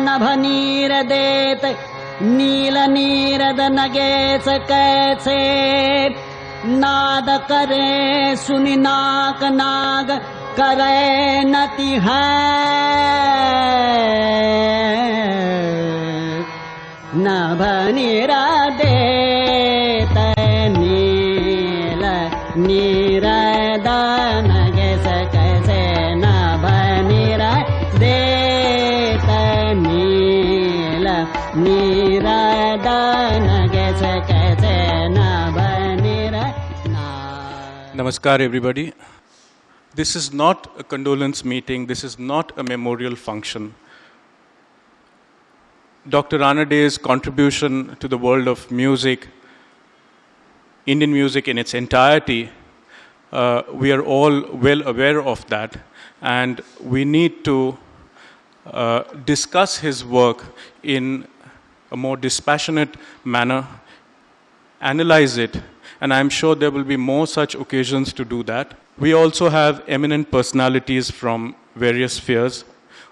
नभ नीर देत नील नीरद नगेच कैसे नाद करे सुनि नाक नाग करे नति है नभ नीर देत नील नीरद नगेच कैसे नभ नीर देत नील नीरद नगेच कैसे नभ नीर Namaskar everybody. This is not a condolence meeting, this is not a memorial function. Dr. Ranaday's contribution to the world of music, Indian music in its entirety, we are all well aware of that, and we need to discuss his work in a more dispassionate manner, analyze it, and I'm sure there will be more such occasions to do that. We also have eminent personalities from various spheres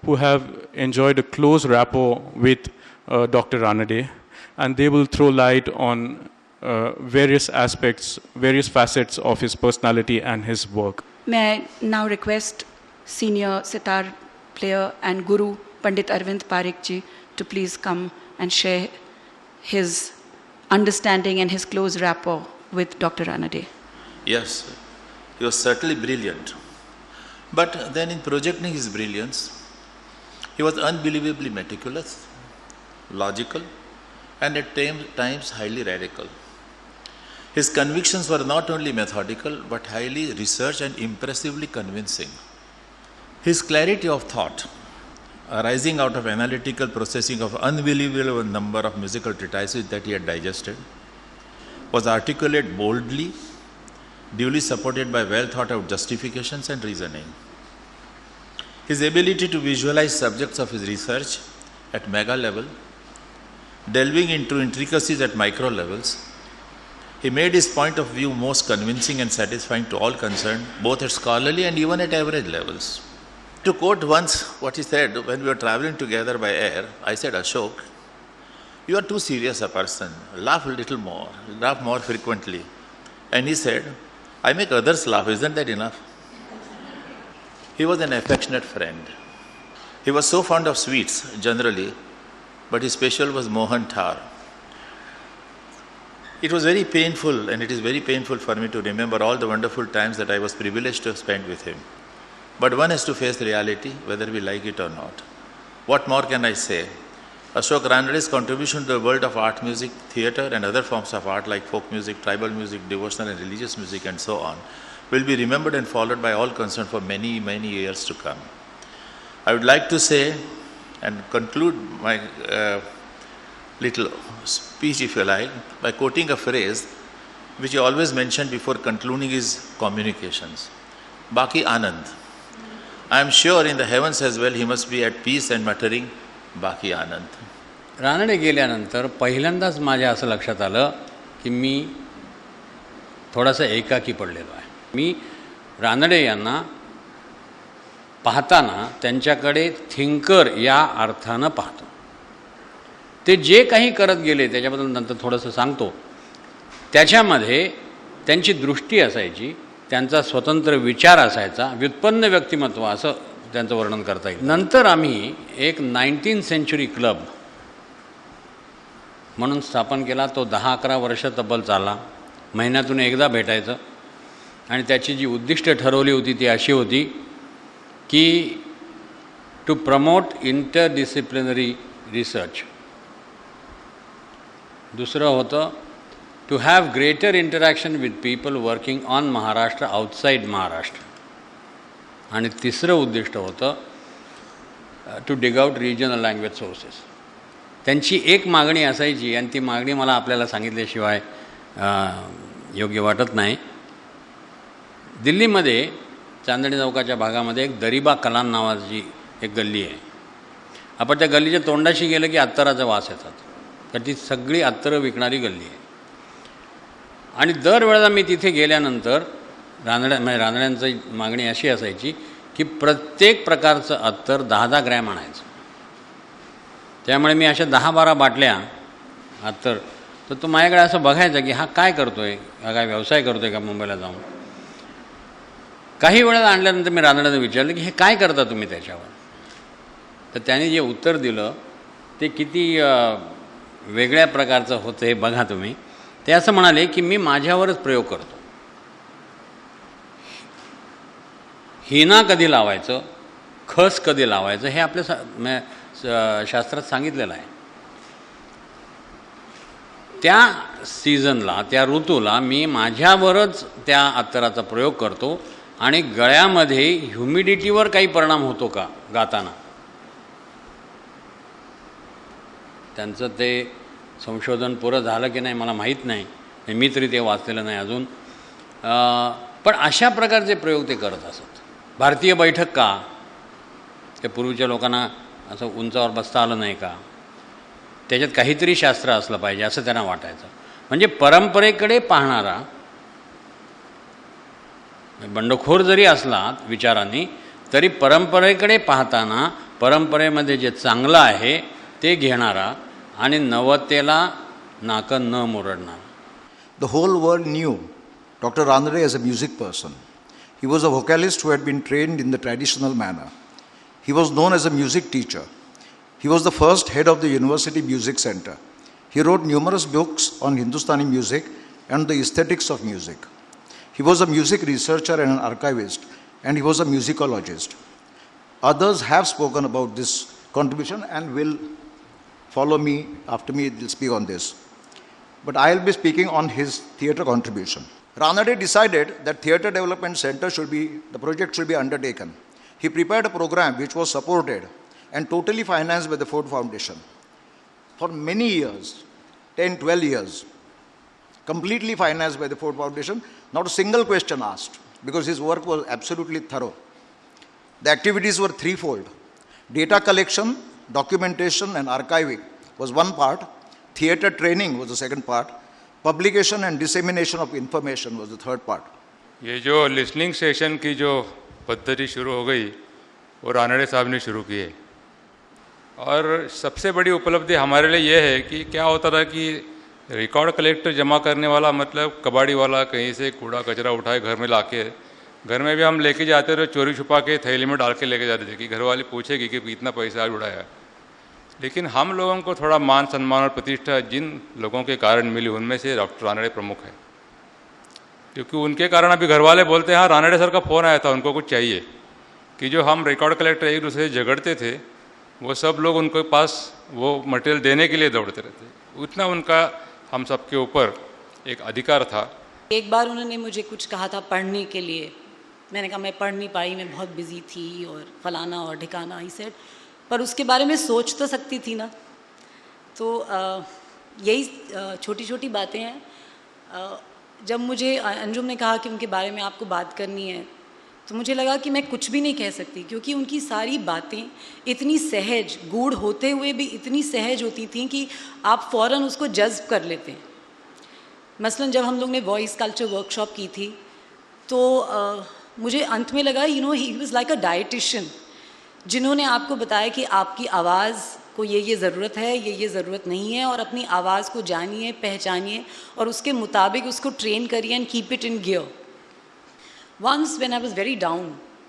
who have enjoyed a close rapport with Dr. Ranaday, and they will throw light on various aspects, various facets of his personality and his work. May I now request senior sitar player and guru Pandit Arvind Parikh ji to please come and share his understanding and his close rapport with Dr. Ranaday. Yes, he was certainly brilliant. But then in projecting his brilliance, he was unbelievably meticulous, logical, and at times highly radical. His convictions were not only methodical, but highly researched and impressively convincing. His clarity of thought, arising out of analytical processing of unbelievable number of musical treatises that he had digested, was articulate boldly, duly supported by well thought out justifications and reasoning. His ability to visualize subjects of his research at mega level, delving into intricacies at micro levels, he made his point of view most convincing and satisfying to all concerned, both at scholarly and even at average levels. To quote once what he said when we were traveling together by air, I said, Ashok, you are too serious a person. Laugh a little more, laugh more frequently. And he said, I make others laugh, isn't that enough? He was an affectionate friend. He was so fond of sweets generally, but his special was Mohan Thar. It was very painful, and it is very painful for me to remember all the wonderful times that I was privileged to spend with him. But one has to face reality, whether we like it or not. What more can I say? Ashok Ranaday's contribution to the world of art music, theatre and other forms of art like folk music, tribal music, devotional and religious music and so on will be remembered and followed by all concerned for many, many years to come. I would like to say and conclude my little speech, if you like, by quoting a phrase which he always mentioned before concluding his communications. Baki Anand. I am sure in the heavens as well he must be at peace and muttering, बाकी आनंद. रानडे गेल्यानंतर पहिल्यांदाच माझ्या असं लक्षात आलं की मी थोडासा एकाकी पडलेलो आहे. मी रानडे यांना पाहताना त्यांच्याकडे थिंकर या अर्थानं पाहतो. ते जे काही करत गेले त्याच्याबद्दल नंतर थोडंसं सांगतो. त्याच्यामध्ये त्यांची दृष्टी असायची, त्यांचा स्वतंत्र विचार असायचा, व्युत्पन्न व्यक्तिमत्व असं त्यांचं वर्णन करता येईल. नंतर आम्ही एक 19th सेंचुरी क्लब म्हणून स्थापन केला. तो 10-11 वर्ष तब्बल चालला. महिन्यातून एकदा भेटायचं आणि त्याची जी उद्दिष्ट ठरवली होती ती अशी होती की टू प्रमोट इंटरडिसिप्लिनरी रिसर्च. दुसरं होतं to have greater interaction with people working on Maharashtra outside Maharashtra. आणि तिसरं उद्दिष्ट होतं to dig out regional language sources. त्यांची एक मागणी असायची आणि ती मागणी मला आपल्याला सांगितल्याशिवाय योग्य वाटत नाही. दिल्लीमध्ये चांदणी चौकाच्या भागामध्ये एक दरिबा कलान नावाची एक गल्ली आहे. आपण त्या गल्लीच्या तोंडाशी गेलं की अत्तराचा वास येतात, तर ती सगळी अत्तरं विकणारी गल्ली आहे. आणि दरवेळेला मी तिथे गेल्यानंतर रानड्यांची मागणी अशी असायची की प्रत्येक प्रकारचं अत्तर 10-10 ग्रॅम आणायचं. त्यामुळे मी अशा 10-12 बाटल्या अत्तर, तर तो माझ्याकडे असं बघायचा की हा काय करतोय, हा काय व्यवसाय करतोय का मुंबईला जाऊन. काही वेळेला आणल्यानंतर मी रानड्यानं विचारलं की हे काय करता तुम्ही त्याच्यावर. तर त्याने जे उत्तर दिलं ते किती वेगळ्या प्रकारचं होतं हे बघा तुम्ही. ते असं म्हणाले की मी माझ्यावरच प्रयोग करतो. हिना कधी लावायचं, खस कधी लावायचं हे आपल्या शास्त्रात सांगितलेलं आहे. त्या सीझनला, त्या ऋतूला मी माझ्यावरच त्या अत्तराचा प्रयोग करतो. आणि गळ्यामध्ये ह्युमिडिटीवर काही परिणाम होतो का गाताना, त्यांचं ते संशोधन पुरं झालं की नाही मला माहीत नाही, मी तरी ते वाचलेलं नाही अजून. पण अशा प्रकारचे प्रयोग ते करत असत. भारतीय बैठक का, ते पूर्वीच्या लोकांना असं उंचावर बसता आलं नाही का, त्याच्यात काहीतरी शास्त्र असलं पाहिजे असं त्यांना वाटायचं. म्हणजे परंपरेकडे पाहणारा बंडखोर जरी असला विचारांनी, तरी परंपरेकडे पाहताना परंपरेमध्ये जे चांगलं आहे ते घेणारा आणि नवतेला नाकं न मुरडणारा. The whole world knew Dr. Ranade as a music person. He was a vocalist who had been trained in the traditional manner. He was known as a music teacher. He was the first head of the University Music Center. He wrote numerous books on Hindustani music and the aesthetics of music. He was a music researcher and an archivist, and he was a musicologist. Others have spoken about this contribution and will follow me, after me they'll speak on this. But I'll be speaking on his theatre contribution. Ranade decided that Theatre Development Center the project should be undertaken. He prepared a program which was supported and totally financed by the Ford Foundation. For many years, 10-12 years, completely financed by the Ford Foundation, not a single question asked, because his work was absolutely thorough. The activities were threefold. Data collection, documentation and archiving was one part. Theatre training was the second part. Publication and dissemination of information was the third part. ये जो listening session की जो पद्धति शुरू हो गई वो रानड़े साहब ने शुरू की है. और सबसे बड़ी उपलब्धि हमारे लिए ये है कि क्या होता था कि रिकॉर्ड कलेक्टर जमा करने वाला मतलब कबाड़ी वाला कहीं से कूड़ा कचरा उठाए घर में लाके, घर में भी हम लेके जाते थे चोरी छुपा के थैली में डाल के लेके जाते थे कि घर वाली पूछेगी कि कितना पैसा आज उड़ाया. लेकिन हम लोगों को थोड़ा मान सम्मान और प्रतिष्ठा जिन लोगों के कारण मिली उनमें से डॉक्टर रानड़े प्रमुख है. क्योंकि उनके कारण अभी घर वाले बोलते हैं हाँ रानड़े सर का फ़ोन आया था, उनको कुछ चाहिए. कि जो हम रिकॉर्ड कलेक्टर एक दूसरे से झगड़ते थे वो सब लोग उनके पास वो मटेरियल देने के लिए दौड़ते रहते. उतना उनका हम सबके ऊपर एक अधिकार था. एक बार उन्होंने मुझे कुछ कहा था पढ़ने के लिए. मैंने कहा मैं पढ़ नहीं पाई, मैं बहुत बिजी थी और फलाना और ठिकाना. ही सेड पर उसके बारे में सोच तो सकती थी ना. तो यही छोटी छोटी बातें हैं. जब मुझे अंजुम ने कहा कि उनके बारे में आपको बात करनी है तो मुझे लगा कि मैं कुछ भी नहीं कह सकती, क्योंकि उनकी सारी बातें इतनी सहज, गूढ़ होते हुए भी इतनी सहज होती थीं कि आप फ़ौरन उसको जज्ब कर लेते हैं. मसलन जब हम लोग ने वॉइस कल्चर वर्कशॉप की थी तो मुझे अंत में लगा he was like a dietitian, जिन्होंने आपको बताया कि आपकी आवाज़ को ये ज़रूरत है, ये ज़रूरत नहीं है, और अपनी आवाज़ को जानिए, पहचानिए और उसके मुताबिक उसको ट्रेन करिए end keep it in gear. Once when I was very down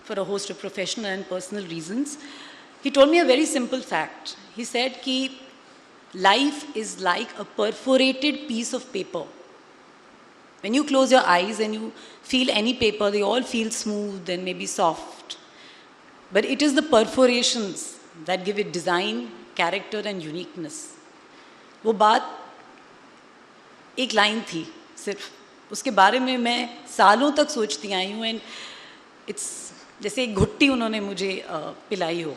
for a host of professional and personal reasons, he told me a very simple fact. He said कि life is like a perforated piece of paper. When you close your eyes and you feel any paper, they all feel smooth and maybe soft. But it is the perforations that give it design, character and uniqueness. वो बात एक line थी सिर्फ, उसके बारे में मैं सालों तक सोचती आई हूँ. एंड इट्स जैसे एक घुट्टी उन्होंने मुझे पिलाई हो.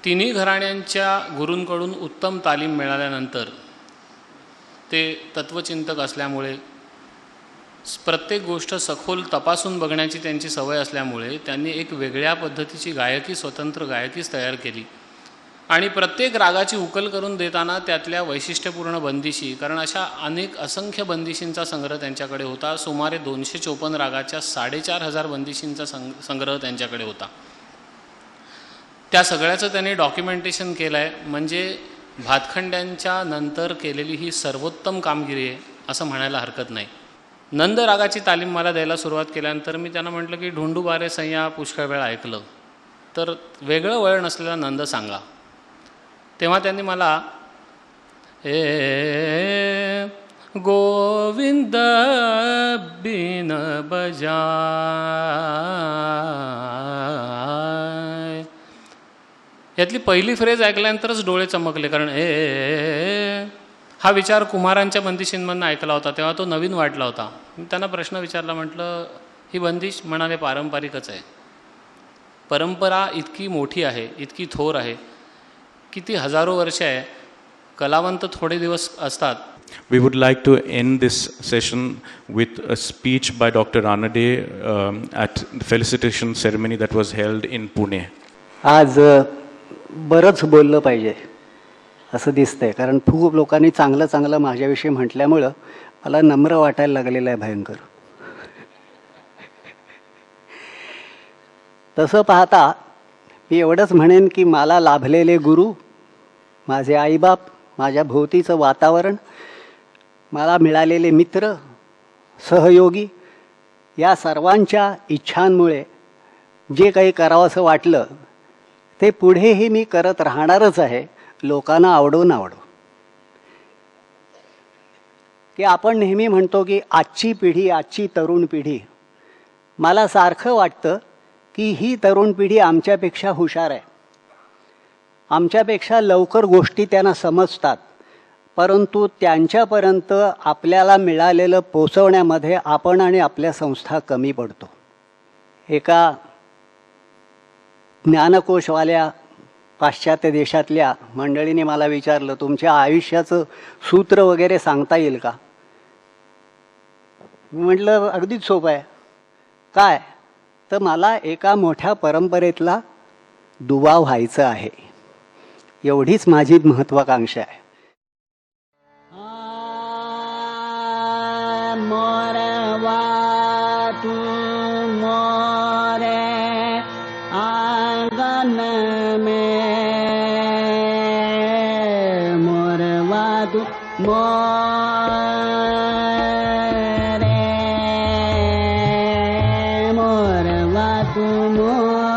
तिन्ही घराण्यांच्या गुरूंकडून उत्तम तालीम मिळाल्यानंतर ते तत्वचिंतक असल्यामुळे प्रत्येक गोष्ट सखोल तपासून बघण्याची त्यांची सवय असल्यामुळे त्यांनी एक वेगळ्या पद्धतीची गायकी, स्वतंत्र गायकीच तयार केली. आणि प्रत्येक रागाची उकल करून देताना त्यातल्या वैशिष्ट्यपूर्ण बंदिशी, कारण अशा अनेक असंख्य बंदिशींचा संग्रह त्यांच्याकडे होता. सुमारे 254 रागाच्या 4500 बंदिशींचा संग्रह त्यांच्याकडे होता. त्या सगळ्याचं त्यांनी डॉक्युमेंटेशन केलं आहे. म्हणजे भातखंड्यांच्या नंतर केलेली ही सर्वोत्तम कामगिरी आहे असं म्हणायला हरकत नाही. नंद रागाची तालीम मला द्यायला सुरुवात केल्यानंतर मी त्यांना म्हटलं की ढोंडू बारे सय्या पुष्कळ वेळा ऐकलं, तर वेगळं वळण असलेला नंद सांगा. तेव्हा त्यांनी मला ए गोविंद बिन बजाय यातली पहिली फ्रेज ऐकल्यानंतरच डोळे चमकले. कारण हा विचार कुमारांच्या बंदिशींमधून ऐकला होता, तेव्हा तो नवीन वाटला होता. मी त्यांना प्रश्न विचारला, म्हटलं ही बंदिश? म्हणाले पारंपरिकच आहे. परंपरा इतकी मोठी आहे, इतकी थोर आहे, किती हजारो वर्ष आहे. कलावंत थोडे दिवस असतात. We would like to end this session with a speech by Dr. Ranade at the felicitation ceremony that was held in Pune. आज बरंच बोललं पाहिजे असं दिसतंय, कारण खूप लोकांनी चांगलं चांगलं माझ्याविषयी म्हटल्यामुळं मला नम्र वाटायला लागलेलं आहे भयंकर. तसं पाहता मी एवढंच म्हणेन की मला लाभलेले गुरु, माझे आईबाप, माझ्या भोवतीचं वातावरण, मला मिळालेले मित्र, सहयोगी, या सर्वांच्या इच्छांमुळे जे काही करावंसं वाटलं ते पुढेही मी करत राहणारच आहे, लोकांना आवडो नावडो. की आपण नेहमी म्हणतो की आजची पिढी, आजची तरुण पिढी, मला सारखं वाटतं की ही तरुण पिढी आमच्यापेक्षा हुशार आहे, आमच्यापेक्षा लवकर गोष्टी त्यांना समजतात, परंतु त्यांच्यापर्यंत आपल्याला मिळालेलं पोचवण्यामध्ये आपण आणि आपल्या संस्था कमी पडतो. एका ज्ञानकोशवाल्या पाश्चात्य देशातल्या मंडळीने मला विचारलं, तुमच्या आयुष्याचं सूत्र वगैरे सांगता येईल का? मी म्हटलं अगदीच सोपं आहे. काय? तर मला एका मोठ्या परंपरेतला दुवा व्हायचं आहे, एवढीच माझी महत्त्वाकांक्षा आहे. मोरवा तू मोरे आंगन में, मोरवा तू मोरे, मोरवा तू मोरे